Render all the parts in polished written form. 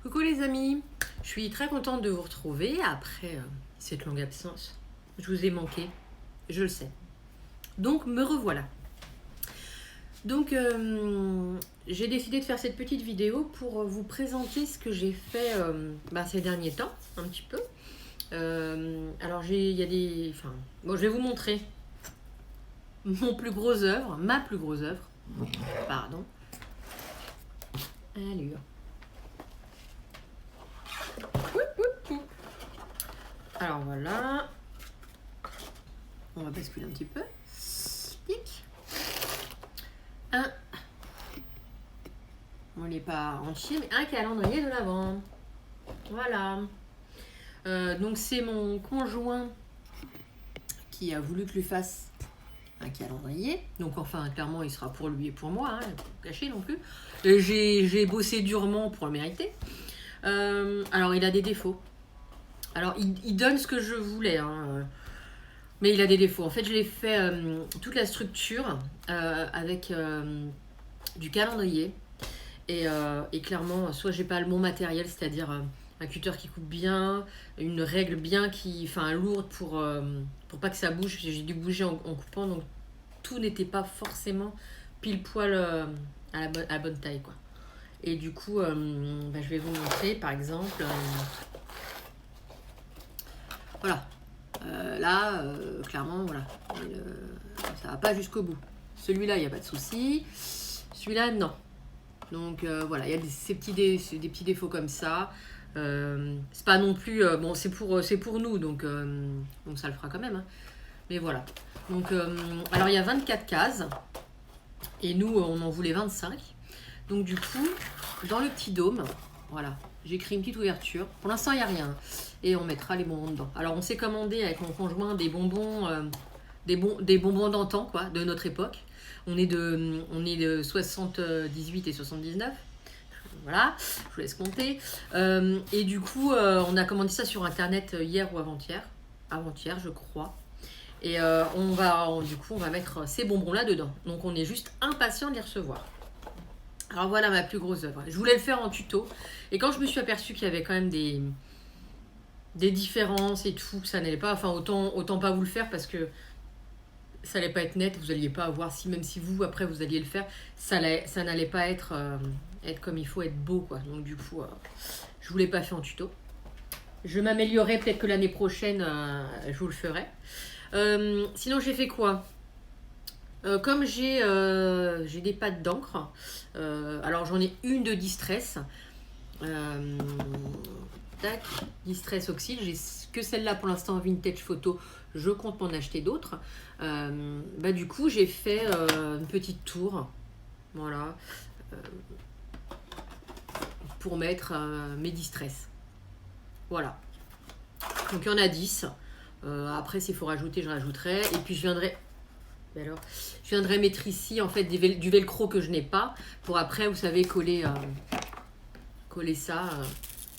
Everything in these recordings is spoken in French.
Coucou les amis, je suis très contente de vous retrouver après cette longue absence. Je vous ai manqué, je le sais. Donc me revoilà. Donc j'ai décidé de faire cette petite vidéo pour vous présenter ce que j'ai fait ces derniers temps, un petit peu. Alors il y a des... Enfin, bon, je vais vous montrer ma plus grosse œuvre. Pardon. Allure. Alors voilà. On va basculer un petit peu. Tic. On n'est pas entier, mais un calendrier de l'Avent. Voilà. Donc c'est mon conjoint qui a voulu que je lui fasse un calendrier. Donc enfin, clairement, il sera pour lui et pour moi, hein, pas caché non plus. J'ai bossé durement pour le mériter. Alors il a des défauts. Alors il donne ce que je voulais, hein, mais il a des défauts. En fait, je l'ai fait toute la structure avec du calendrier. Et clairement, soit j'ai pas le bon matériel, c'est-à-dire un cutter qui coupe bien, une règle bien lourde pour pas que ça bouge. J'ai dû bouger en coupant, donc tout n'était pas forcément pile poil à la bonne taille, quoi. Et du coup, je vais vous montrer, par exemple. Voilà. Là, clairement, voilà. Ça va pas jusqu'au bout. Celui-là, il n'y a pas de souci. Celui-là, non. Donc voilà, il y a des petits défauts comme ça. C'est pas non plus... bon, c'est pour nous, donc ça le fera quand même. Hein. Mais voilà. Donc, alors, il y a 24 cases. Et nous, on en voulait 25. Donc du coup, dans le petit dôme, voilà, j'ai créé une petite ouverture. Pour l'instant, il n'y a rien. Et on mettra les bonbons dedans. Alors, on s'est commandé avec mon conjoint des bonbons... des bonbons d'antan, quoi, de notre époque. On est de 78 et 79. Voilà, je vous laisse compter. Et du coup, on a commandé ça sur Internet hier ou avant-hier. Avant-hier, je crois. Et on va mettre ces bonbons-là dedans. Donc, on est juste impatient de les recevoir. Alors, voilà ma plus grosse œuvre. Je voulais le faire en tuto. Et quand je me suis aperçue qu'il y avait quand même des différences et tout, que ça n'allait pas... Enfin, autant pas vous le faire parce que ça n'allait pas être net, vous n'alliez pas avoir, même si vous, après, vous alliez le faire, ça n'allait pas être comme il faut, être beau, quoi. Donc, du coup, je ne vous l'ai pas fait en tuto. Je m'améliorerai, peut-être que l'année prochaine, je vous le ferai. Sinon, j'ai fait quoi ? Comme j'ai des pattes d'encre, alors j'en ai une de Distress. Tac, Distress Oxyde, j'ai que celle-là pour l'instant vintage photo, je compte m'en acheter d'autres. Du coup j'ai fait une petite tour, voilà, pour mettre mes Distress, voilà. Donc il y en a 10, après s'il faut rajouter je rajouterai, et puis je viendrai mettre ici en fait du velcro que je n'ai pas, pour après vous savez coller ça,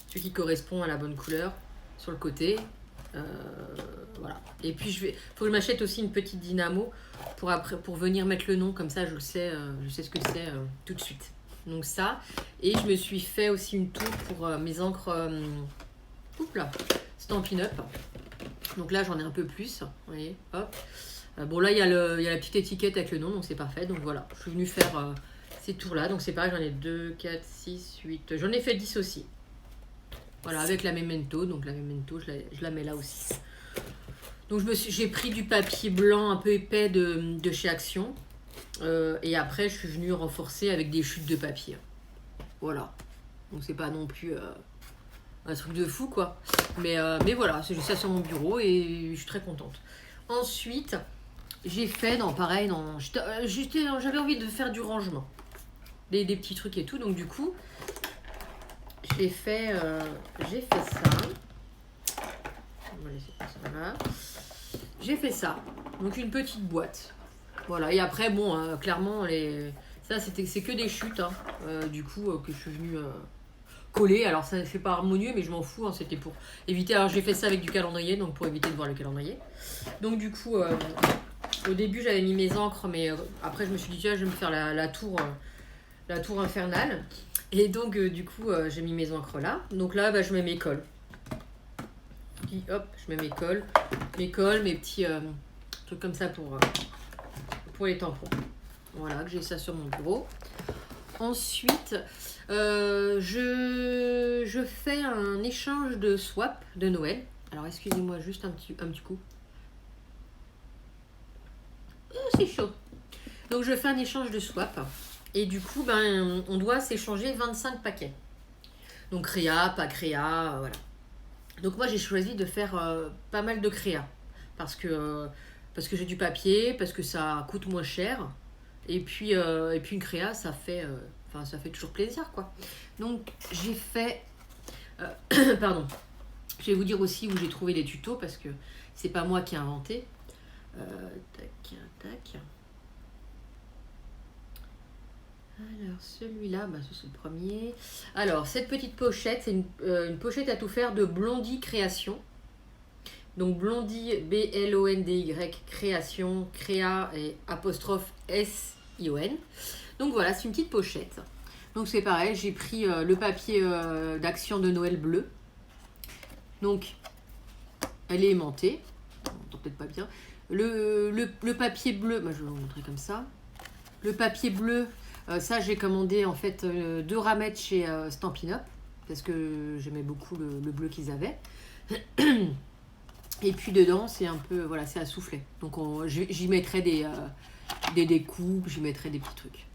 ce qui correspond à la bonne couleur sur le côté. Voilà. Et puis faut que je m'achète aussi une petite dynamo pour venir mettre le nom, comme ça je sais ce que c'est tout de suite. Donc ça, et je me suis fait aussi une tour pour mes encres Stampin' Up. Donc là j'en ai un peu plus, vous voyez, hop. Bon là il y a la petite étiquette avec le nom, donc c'est parfait. Donc voilà, je suis venue faire ces tours là, donc c'est pareil, j'en ai 2, 4, 6, 8, j'en ai fait 10 aussi. Voilà, avec la Memento, donc la Memento, je la mets là aussi. Donc j'ai pris du papier blanc un peu épais de chez Action. Et après, je suis venue renforcer avec des chutes de papier. Voilà. Donc c'est pas non plus un truc de fou, quoi. Mais voilà, c'est juste ça sur mon bureau et je suis très contente. Ensuite, j'ai fait, j'avais envie de faire du rangement. Des petits trucs et tout, donc du coup... J'ai fait ça. On va laisser ça là. J'ai fait ça. Donc une petite boîte. Voilà. Et après, bon, clairement, c'est que des chutes. Hein, du coup, que je suis venue coller. Alors, ça fait pas harmonieux, mais je m'en fous. Hein, c'était pour éviter. Alors, j'ai fait ça avec du calendrier, donc pour éviter de voir le calendrier. Donc, du coup, au début, j'avais mis mes encres, mais après, je me suis dit, tiens, je vais me faire la tour infernale. Et donc, du coup, j'ai mis mes encres là. Donc là, bah, je mets mes cols. Puis, hop, je mets mes cols, mes petits trucs comme ça pour les tampons. Voilà, que j'ai ça sur mon bureau. Ensuite, je fais un échange de swap de Noël. Alors, excusez-moi juste un petit coup. Oh, c'est chaud. Donc, je fais un échange de swap. Et du coup, ben, on doit s'échanger 25 paquets. Donc, créa, pas créa, voilà. Donc, moi, j'ai choisi de faire pas mal de créa. Parce que j'ai du papier, parce que ça coûte moins cher. Et puis une créa, ça fait toujours plaisir, quoi. Donc, j'ai fait... pardon. Je vais vous dire aussi où j'ai trouvé les tutos, parce que c'est pas moi qui ai inventé. Tac. Alors, celui-là, bah, c'est le premier. Alors, cette petite pochette, c'est une pochette à tout faire de Blondie Création. Donc, Blondie, B-L-O-N-D-Y, Création, Créa et apostrophe S-I-O-N. Donc, voilà, c'est une petite pochette. Donc, c'est pareil, j'ai pris le papier d'action de Noël bleu. Donc, elle est aimantée. On entend peut-être pas bien. Le papier bleu, bah, je vais vous montrer comme ça. Le papier bleu, ça j'ai commandé en fait 2 ramettes chez Stampin' Up parce que j'aimais beaucoup le bleu qu'ils avaient. Et puis dedans c'est un peu, voilà, c'est à souffler. Donc j'y mettrai des découpes, j'y mettrai des petits trucs.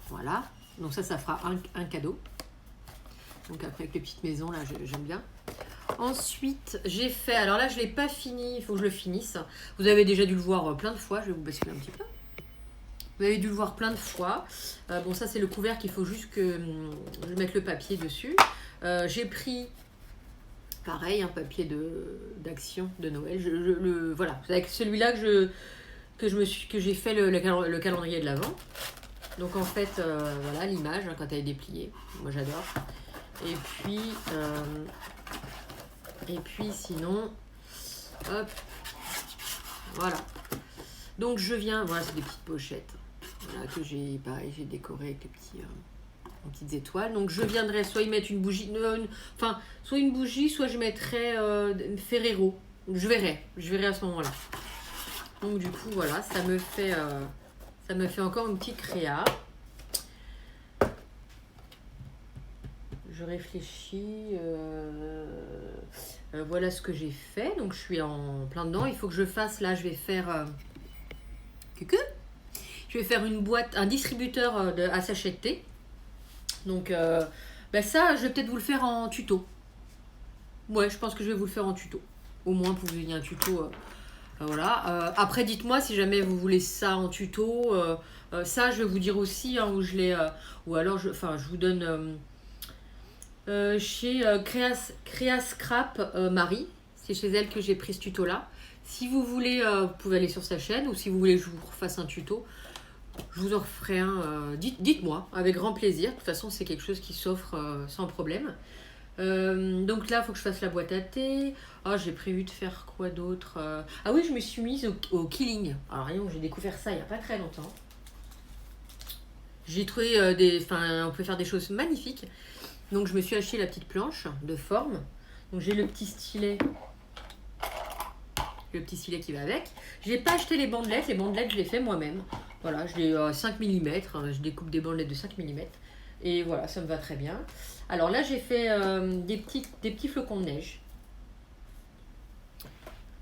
Voilà, donc ça fera un cadeau. Donc après avec les petites maisons là j'aime bien. Ensuite j'ai fait, alors là je ne l'ai pas fini, il faut que je le finisse. Vous avez déjà dû le voir plein de fois, je vais vous basculer un petit peu. Vous avez dû le voir plein de fois. Bon, ça, c'est le couvercle. Il faut juste que je mette le papier dessus. J'ai pris, pareil, un papier d'action de Noël. Voilà, c'est avec celui-là que j'ai fait le calendrier de l'Avent. Donc, en fait, voilà l'image quand elle est dépliée. Moi, j'adore. Et puis, sinon, hop, voilà. Donc, voilà, c'est des petites pochettes. Voilà, que j'ai décoré avec les petites étoiles. Donc je viendrai soit y mettre une bougie, soit une bougie, soit je mettrai Ferrero. Je verrai à ce moment-là. Donc du coup voilà, ça me fait encore une petite créa. Je réfléchis. Voilà ce que j'ai fait. Donc je suis en plein dedans. Il faut que je fasse là. Je vais faire Je vais faire une boîte, un distributeur à sachet de thé. Donc, ça, je vais peut-être vous le faire en tuto. Ouais, je pense que je vais vous le faire en tuto. Au moins, pour que vous ayez un tuto. Voilà. Après, dites-moi si jamais vous voulez ça en tuto. Ça, je vais vous dire aussi où je l'ai. Ou alors, je vous donne chez Créa Scrap Marie. C'est chez elle que j'ai pris ce tuto-là. Si vous voulez, vous pouvez aller sur sa chaîne. Ou si vous voulez que je vous refasse un tuto. Je vous en referai un. Dites-moi, avec grand plaisir. De toute façon, c'est quelque chose qui s'offre sans problème. Donc là, il faut que je fasse la boîte à thé. J'ai prévu de faire quoi d'autre Ah oui, je me suis mise au Killing. Alors, rien, j'ai découvert ça il n'y a pas très longtemps. J'ai trouvé on peut faire des choses magnifiques. Donc, je me suis acheté la petite planche de forme. Donc, j'ai le petit stylet. Le petit stylet qui va avec. J'ai pas acheté les bandelettes. Les bandelettes, je les fais moi-même. Voilà, je l'ai 5 mm. Je découpe des bandelettes de 5 mm. Et voilà, ça me va très bien. Alors là, j'ai fait des petits flocons de neige.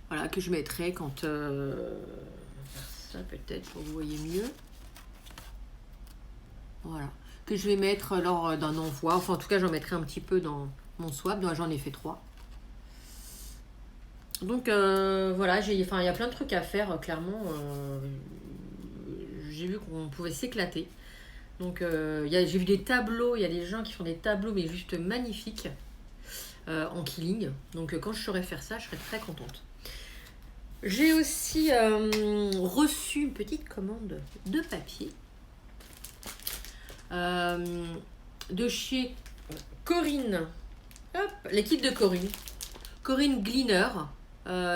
Voilà, que je mettrai quand... ça peut-être pour que vous voyez mieux. Voilà. Que je vais mettre lors d'un envoi. Enfin, en tout cas, j'en mettrai un petit peu dans mon swap. Donc, j'en ai fait 3. Donc, voilà, il y a plein de trucs à faire, clairement. J'ai vu qu'on pouvait s'éclater. Donc, j'ai vu des tableaux. Il y a des gens qui font des tableaux, mais juste magnifiques, en Killing. Donc, quand je saurai faire ça, je serai très contente. J'ai aussi reçu une petite commande de papier de chez Corinne. Hop, l'équipe de Corinne. Corinne Gleaner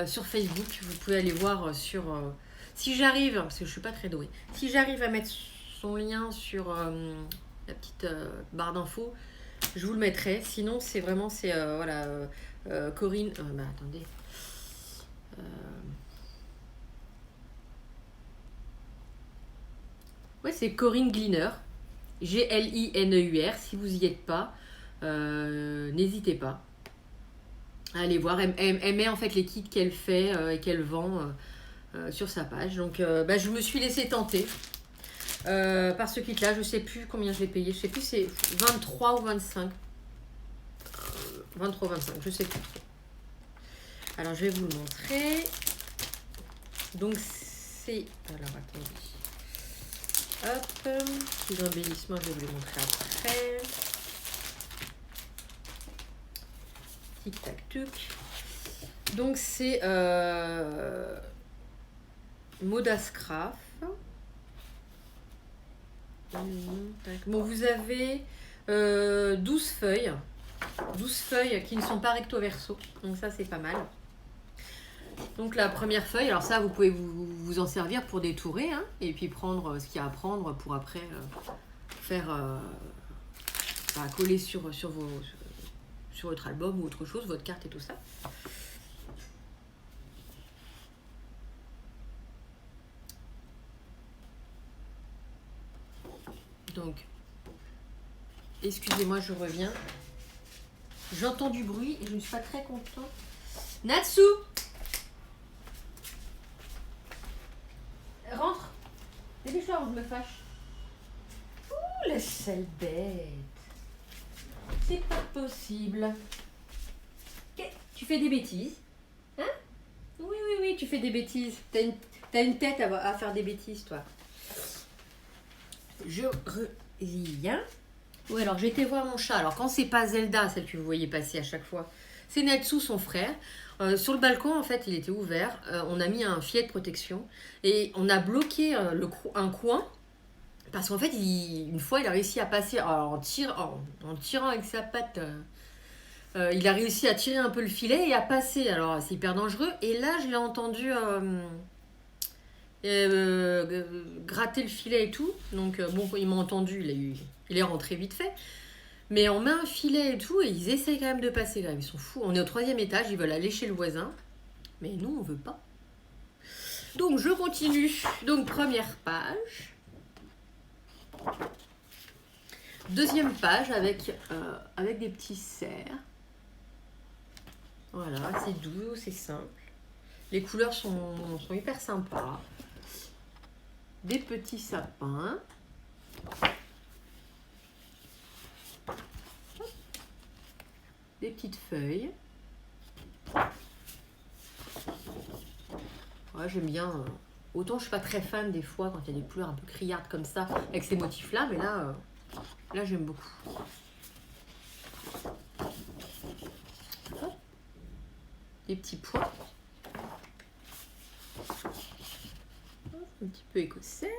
sur Facebook. Vous pouvez aller voir sur... si j'arrive, parce que je ne suis pas très douée, si j'arrive à mettre son lien sur la petite barre d'infos. Je vous le mettrai. Sinon, c'est vraiment, c'est voilà, Corinne. Bah, attendez. Ouais, c'est Corinne Gleaner. Glineur. Si vous y êtes pas, n'hésitez pas à aller voir. Elle met en fait les kits qu'elle fait et qu'elle vend sur sa page. Donc, bah, je me suis laissée tenter par ce kit-là. Je sais plus combien je l'ai payé. Je sais plus, c'est 23 ou 25. 23 ou 25, je sais plus trop. Alors, je vais vous le montrer. Donc, c'est... Alors, attendez. Hop. Petit embellissement, je vais vous le montrer après. Tic tac tuc. Donc, c'est Modascraft. Bon, vous avez 12 feuilles. 12 feuilles qui ne sont pas recto verso. Donc, ça, c'est pas mal. Donc la première feuille, alors ça vous pouvez vous en servir pour détourer hein, et puis prendre ce qu'il y a à prendre pour après faire coller sur votre album ou autre chose, votre carte et tout ça. Donc, excusez-moi, je reviens. J'entends du bruit et je ne suis pas très contente. Natsu! Rentre! Dépêche-toi avant que je me fâche. Ouh, la sale bête! C'est pas possible. Tu fais des bêtises? Hein? Oui, tu fais des bêtises. T'as une tête à faire des bêtises, toi. Je reviens. Oui, alors j'ai été voir mon chat. Alors quand c'est pas Zelda, celle que vous voyez passer à chaque fois, c'est Natsu, son frère. Sur le balcon, en fait, il était ouvert. On a mis un filet de protection et on a bloqué un coin parce qu'en fait, une fois, il a réussi à passer en tirant avec sa patte. Il a réussi à tirer un peu le filet et à passer. Alors, c'est hyper dangereux. Et là, je l'ai entendu gratter le filet et tout. Donc, bon, il m'a entendu. Il est rentré vite fait. Mais on met un filet et tout, et ils essayent quand même de passer là. Ils sont fous. On est au 3e étage, ils veulent aller chez le voisin. Mais nous, on veut pas. Donc, je continue. Donc, première page. Deuxième page avec des petits cerfs. Voilà, c'est doux, c'est simple. Les couleurs sont hyper sympas. Des petits sapins. Des petites feuilles. Ouais, j'aime bien. Autant je suis pas très fan des fois quand il y a des couleurs un peu criardes comme ça, avec ces motifs-là, mais là j'aime beaucoup. Hop. Des petits pois. Un petit peu écossais.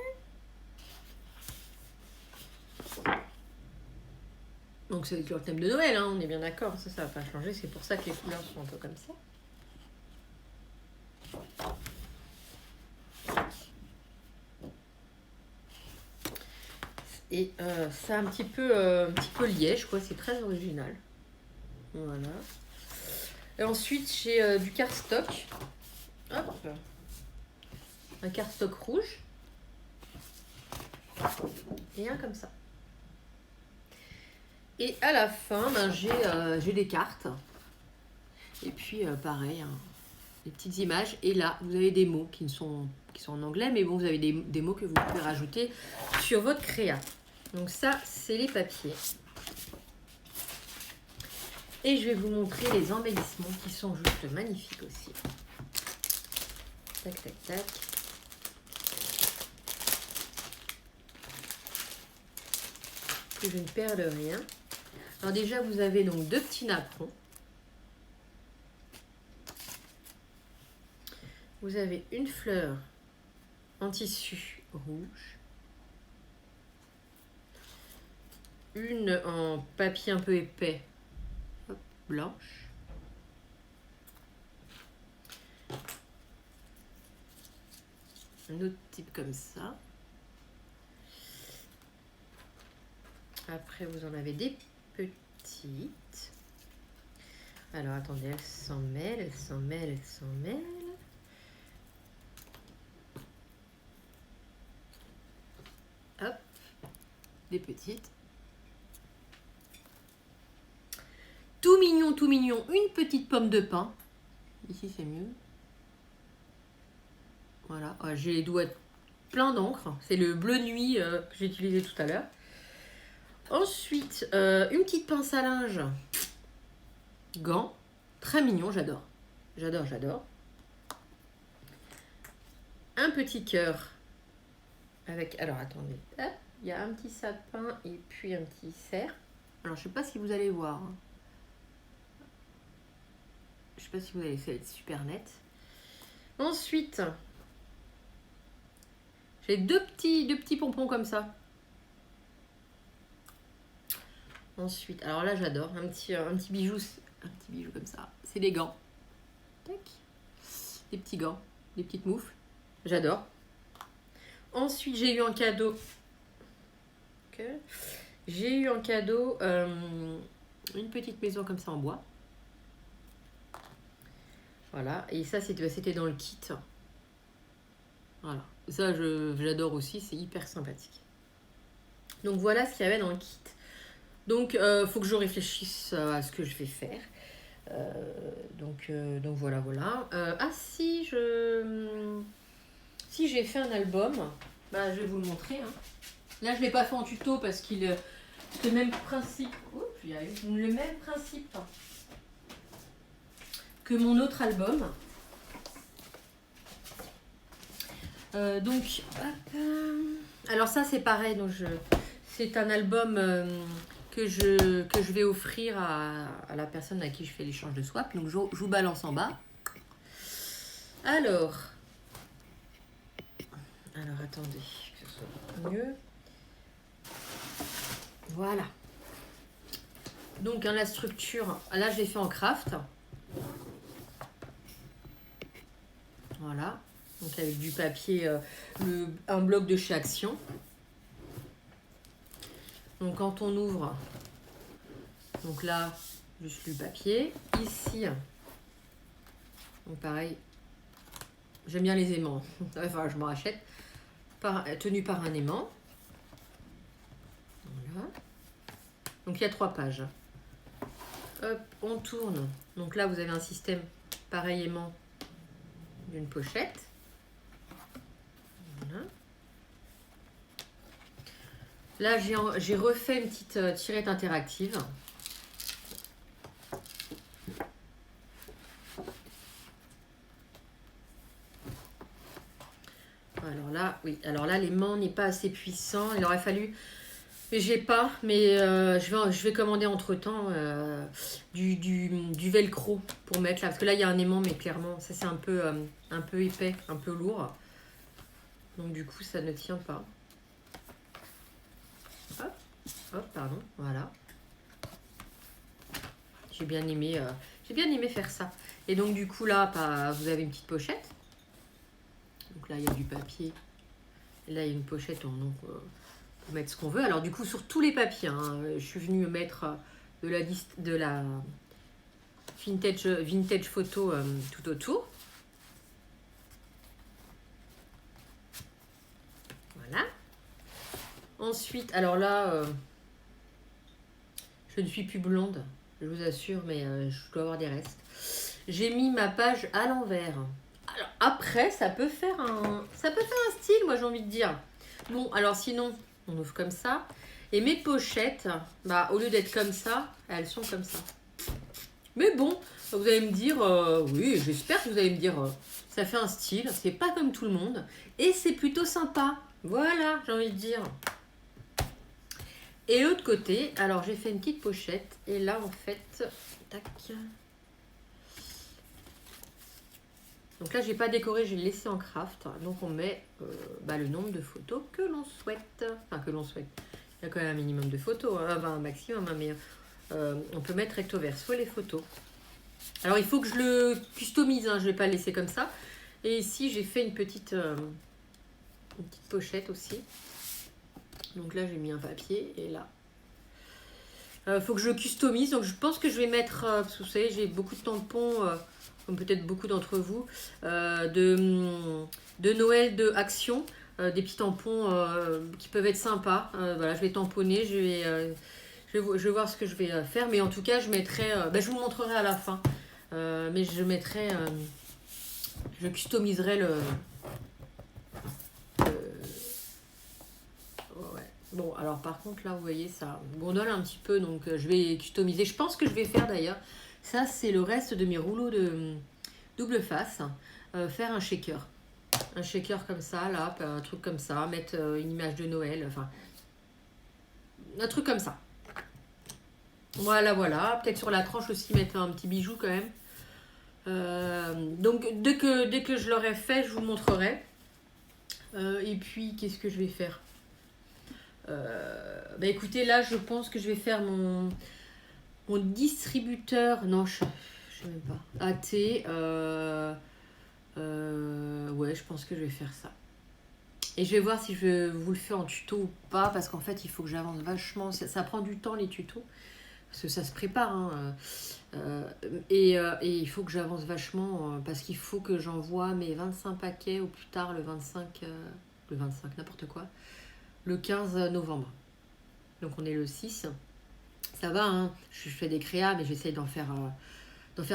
Donc c'est le thème de Noël, hein, on est bien d'accord, ça va pas changer, c'est pour ça que les couleurs sont un peu comme ça. Et c'est un petit peu liège, quoi, c'est très original. Voilà. Et ensuite j'ai du cardstock. Hop. Un cardstock rouge. Et un comme ça. Et à la fin, ben, j'ai des cartes. Et puis, pareil, hein, des petites images. Et là, vous avez des mots qui sont en anglais. Mais bon, vous avez des mots que vous pouvez rajouter sur votre créa. Donc ça, c'est les papiers. Et je vais vous montrer les embellissements qui sont juste magnifiques aussi. Tac, tac, tac. Que je ne perde rien. Alors déjà, vous avez donc 2 petits napperons. Vous avez une fleur en tissu rouge. Une en papier un peu épais, hop, blanche. Un autre type comme ça. Après, vous en avez des petites. Alors, attendez, elles s'en mêlent, elles s'en mêlent, elles s'en mêlent. Hop, des petites. Tout mignon, tout mignon. Une petite pomme de pin. Ici, c'est mieux. Voilà, j'ai les doigts pleins d'encre. C'est le bleu nuit que j'ai utilisé tout à l'heure. Ensuite, une petite pince à linge. Gants. Très mignon, j'adore. J'adore, j'adore. Un petit cœur. Avec, alors attendez. Hop, il y a un petit sapin et puis un petit cerf. Alors, je sais pas si vous allez voir. Je sais pas si vous allez, ça va être super net. Ensuite, j'ai deux petits pompons comme ça. Ensuite, alors là j'adore, un petit bijou comme ça. C'est des gants. Tac. Des petits gants, des petites moufles. J'adore. Ensuite, j'ai eu en cadeau. Okay. J'ai eu en cadeau une petite maison comme ça en bois. Voilà, et ça c'était dans le kit. Voilà, ça j'adore aussi, c'est hyper sympathique. Donc voilà ce qu'il y avait dans le kit. Donc faut que je réfléchisse à ce que je vais faire. Donc voilà. Si j'ai fait un album, bah, je vais vous le montrer. Hein. Là je ne l'ai pas fait en tuto parce qu'il c'est le même principe. Le même principe que mon autre album. Alors ça c'est pareil, donc c'est un album que je vais offrir à la personne à qui je fais l'échange de swap. Donc je vous balance en bas. Alors attendez que ce soit mieux. Voilà. Donc la structure, là je l'ai fait en craft. Voilà. Donc avec du papier, un bloc de chez Action. Donc quand on ouvre, donc là, juste du papier. Ici, donc pareil, j'aime bien les aimants. Enfin, je m'en rachète. Tenu par un aimant. Voilà. Donc il y a 3 pages. Hop, on tourne. Donc là, vous avez un système pareillement d'une pochette. Voilà. Là, j'ai refait une petite tirette interactive. Alors là, l'aimant n'est pas assez puissant. Il aurait fallu, mais j'ai pas. Mais je vais commander entre temps du velcro pour mettre là, parce que là il y a un aimant, mais clairement, ça c'est un peu épais, un peu lourd. Donc du coup, ça ne tient pas. Hop, pardon, voilà. J'ai bien aimé faire ça. Et donc du coup là, vous avez une petite pochette. Donc là, il y a du papier. Et là, il y a une pochette, donc pour mettre ce qu'on veut. Alors du coup, sur tous les papiers, hein, je suis venue mettre de la vintage photo tout autour. Voilà. Ensuite, alors là, je ne suis plus blonde, je vous assure, mais je dois avoir des restes. J'ai mis ma page à l'envers. Alors après, ça peut faire un style, moi j'ai envie de dire. Bon, alors sinon, on ouvre comme ça. Et mes pochettes, bah, au lieu d'être comme ça, elles sont comme ça. Mais bon, vous allez me dire, oui, j'espère que vous allez me dire, ça fait un style, c'est pas comme tout le monde. Et c'est plutôt sympa. Voilà, j'ai envie de dire. Et l'autre côté, alors j'ai fait une petite pochette. Et là, en fait, tac. Donc là, j'ai pas décoré, j'ai laissé en craft. Donc on met le nombre de photos que l'on souhaite. Enfin, que l'on souhaite. Il y a quand même un minimum de photos, hein, un maximum, hein, mais on peut mettre recto verso les photos. Alors il faut que je le customise, hein, je ne vais pas le laisser comme ça. Et ici, j'ai fait une petite pochette aussi. Donc là, j'ai mis un papier et là, Faut que je customise, donc je pense que je vais mettre, parce que vous savez, j'ai beaucoup de tampons, comme peut-être beaucoup d'entre vous, de Noël de Action, des petits tampons qui peuvent être sympas. Voilà, je vais tamponner, je vais voir ce que je vais faire, mais en tout cas, je mettrai, je vous montrerai à la fin, mais je mettrai, je customiserai ouais. Bon, alors par contre, là, vous voyez, ça gondole un petit peu, donc je vais customiser. Je pense que je vais faire d'ailleurs, ça, c'est le reste de mes rouleaux de double face, faire un shaker. Un shaker comme ça, là, un truc comme ça, mettre une image de Noël, enfin, un truc comme ça. Voilà, voilà. Peut-être sur la tranche aussi mettre un petit bijou quand même. Donc, dès que je l'aurai fait, je vous montrerai. Et puis, qu'est-ce que je vais faire? Écoutez, là, je pense que je vais faire mon distributeur. Non, je sais même pas. AT. Ouais, je pense que je vais faire ça. Et je vais voir si je vous le fais en tuto ou pas, parce qu'en fait, il faut que j'avance vachement. Ça prend du temps, les tutos, parce que ça se prépare. Hein. Et il faut que j'avance vachement, parce qu'il faut que j'envoie mes 25 paquets au plus tard le 25, n'importe quoi, le 15 novembre. Donc on est le 6. Ça va, hein. Je fais des créas, mais j'essaye d'en faire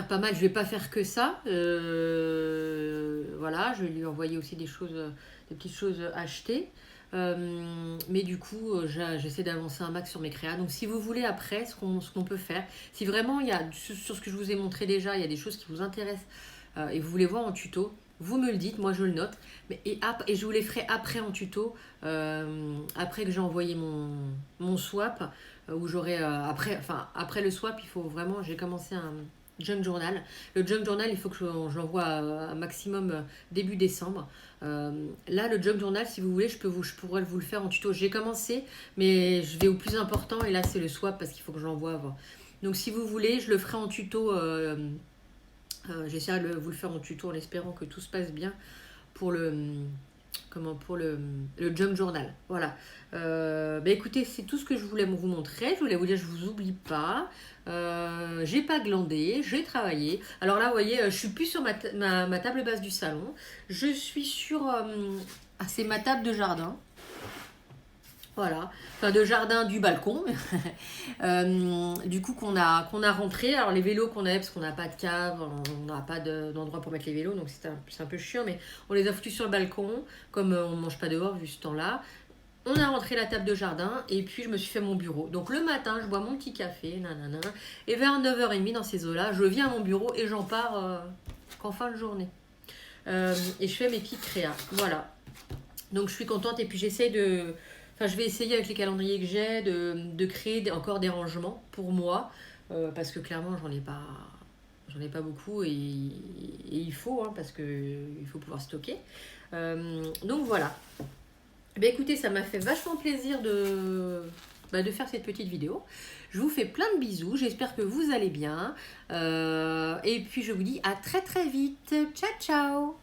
pas mal. Je vais pas faire que ça. Voilà, je vais lui envoyer aussi des petites choses achetées. Mais du coup, j'essaie d'avancer un max sur mes créas. Donc si vous voulez après, ce qu'on peut faire, si vraiment il y a, sur ce que je vous ai montré déjà, il y a des choses qui vous intéressent et vous voulez voir en tuto, vous me le dites, moi je le note. Et je vous les ferai après en tuto, après que j'ai envoyé mon swap, où j'aurai, après le swap, il faut vraiment, j'ai commencé un junk journal. Le junk journal, il faut que je l'envoie un maximum début décembre. Là, le junk journal, si vous voulez, je pourrais vous le faire en tuto. J'ai commencé, mais je vais au plus important, et là, c'est le swap parce qu'il faut que je l'envoie avant. Donc, si vous voulez, je le ferai en tuto. J'essaierai de vous le faire en tuto en espérant que tout se passe bien pour le junk journal. Voilà. Écoutez, c'est tout ce que je voulais vous montrer. Je voulais vous dire, je vous oublie pas. J'ai pas glandé, j'ai travaillé. Alors là, vous voyez, je suis plus sur ma table basse du salon. Je suis sur... c'est ma table de jardin. Voilà, enfin de jardin du balcon, du coup qu'on a rentré. Alors les vélos qu'on avait, parce qu'on n'a pas de cave, on n'a pas d'endroit pour mettre les vélos, donc c'est un peu chiant, mais on les a foutus sur le balcon, comme on ne mange pas dehors vu ce temps-là. On a rentré la table de jardin, et puis je me suis fait mon bureau. Donc le matin, je bois mon petit café, nanana, et vers 9h30 dans ces eaux-là, je viens à mon bureau et j'en pars qu'en fin de journée. Et je fais mes petites créas, voilà. Donc je suis contente, et puis j'essaie de... Enfin, je vais essayer avec les calendriers que j'ai de créer encore des rangements pour moi, parce que clairement j'en ai pas beaucoup, et il faut, hein, parce que il faut pouvoir stocker. Donc voilà. Écoutez, ça m'a fait vachement plaisir de faire cette petite vidéo. Je vous fais plein de bisous, j'espère que vous allez bien, et puis je vous dis à très très vite. Ciao ciao.